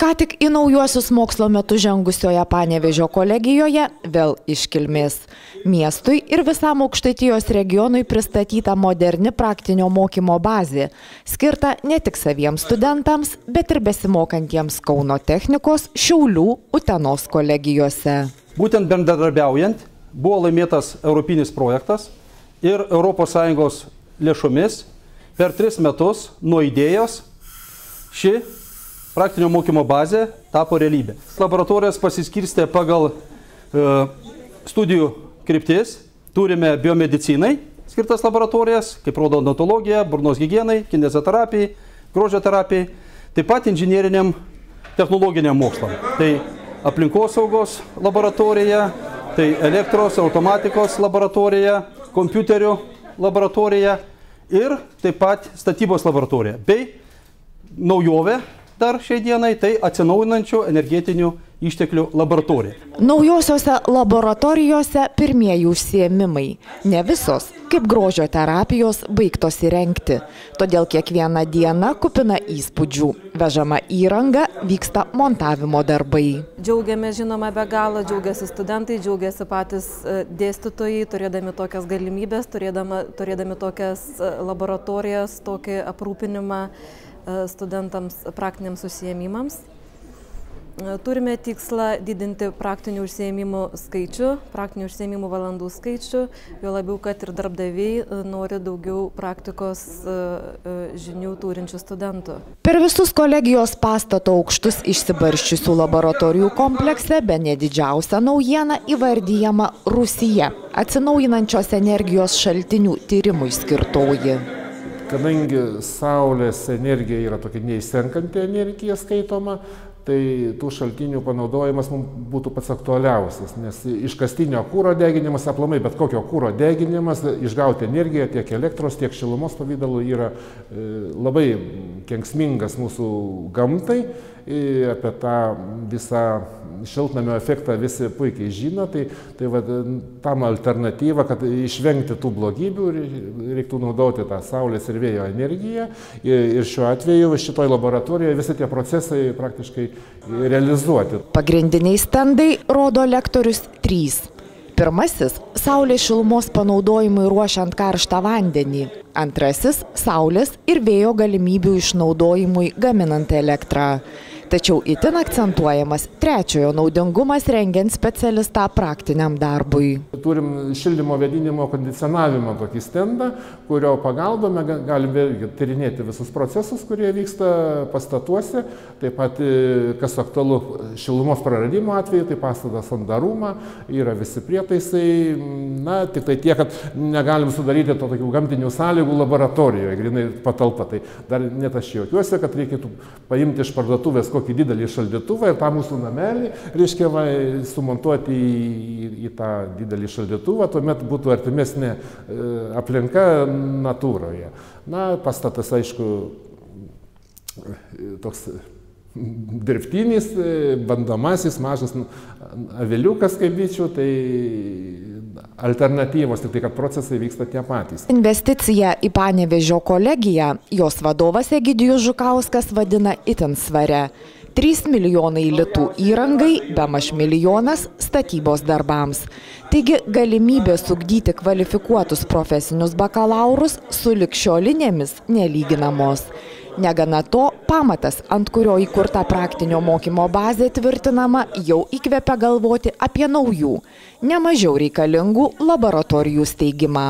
Ką tik į naujuosius mokslo metus žengusioje Panevėžio kolegijoje vėl iškilmės. Miestui ir visam Aukštaitijos regionui pristatyta moderni praktinio mokymo bazė, skirta ne tik saviems studentams, bet ir besimokantiems Kauno technikos, Šiaulių, Utenos kolegijose. Būtent bendradarbiaujant buvo laimėtas europinis projektas ir ES lėšomis per 3 metus nuo idėjos ši praktinio mokymo bazė tapo realybė. Laboratorijos pasiskirstė pagal studijų kryptis. Turime biomedicinai skirtas laboratorijas, kaip rodo odontologija, burnos higienai, kineziterapijai, grožio terapijai, taip pat inžineriniam technologiniam mokslam. Tai aplinkosaugos laboratorija, tai elektros, automatikos laboratorija, kompiuterių laboratorija ir taip pat statybos laboratorija. Bei naujovė dar šiai dienai, tai atsinaujinančių energetinių išteklių laboratorija. Naujosiose laboratorijose pirmieji užsiėmimai. Ne visos, kaip grožio terapijos, baigtos įrengti. Todėl kiekviena diena kupina įspūdžių. Vežama įranga, vyksta montavimo darbai. Džiaugiamės, žinoma, be galo, džiaugiasi studentai, džiaugiasi patys dėstytojai, turėdami tokias galimybės, turėdami tokias laboratorijas, tokį aprūpinimą studentams praktiniams užsiėmimams. Turime tikslą didinti praktinių užsiėmimų skaičių, praktinių užsiėmimų valandų skaičių, jo labiau, kad ir darbdaviai nori daugiau praktikos žinių turinčių studentų. Per visus kolegijos pastato aukštus išsibarsčiusių laboratorijų komplekse bene didžiausia naujiena įvardyjama Rusija, atsinaujinančios energijos šaltinių tyrimui skirtoji. Kadangi Saulės energija yra tokia neišsenkanti energija skaitoma, tai tų šaltinių panaudojimas mums būtų pats aktualiausias, nes iškastinio kuro deginimas, aplamai bet kokio kuro deginimas, išgauti energiją tiek elektros, tiek šilumos pavidalu yra labai kenksmingas mūsų gamtai. Apie tą visą šiltnamio efektą visi puikiai žino, tai tam alternatyva, kad išvengti tų blogybių, reiktų naudoti tą saulės ir vėjo energiją. Ir šiuo atveju šitoj laboratorijoje visi tie procesai praktiškai realizuoti. Pagrindiniai stendai rodo lektorius 3. Pirmasis – saulės šilumos panaudojimui ruošiant karštą vandenį. Antrasis – saulės ir vėjo galimybių išnaudojimui gaminant elektrą. Tačiau itin akcentuojamas trečiojo naudingumas rengiant specialistą praktiniam darbui. Turim šildymo, vėdinimo, kondicionavimo tokį stendą, kurio pagalba mes galime tyrinėti visus procesus, kurie vyksta pastatuose. Taip pat, kas aktualu šilumos praradimo atveju, tai pastato sandarumą, yra visi prietaisai. Na, tik tai tiek, kad negalim sudaryti to tokių gamtinių sąlygų laboratorijoje, grinai patalpa. Tai dar net aš juokiuosi, kad reikėtų paimti iš parduotuvės kokį didelį šaldytuvą ir tą mūsų namelį, reiškia, sumontuoti į tą didelį šaldytuvą, tuomet būtų artimesnė aplinka natūroje. Na, pastatas, aišku, toks dirbtinis, bandomasis, mažas aviliukas, kaip bičių, tai alternatyvos, tik tai, kad procesai vyksta tie patys. Investicija į Panevėžio kolegiją jos vadovas Egidijus Žukauskas vadina itin svaria. 3 milijonai litų įrangai, bemaž milijonas statybos darbams. Taigi galimybės ugdyti kvalifikuotus profesinius bakalaurus su ligšiolinėmis nelyginamos. Negana to, pamatas, ant kurio įkurta praktinio mokymo bazė tvirtinama, jau įkvepia galvoti apie naujų, nemažiau reikalingų laboratorijų steigimą.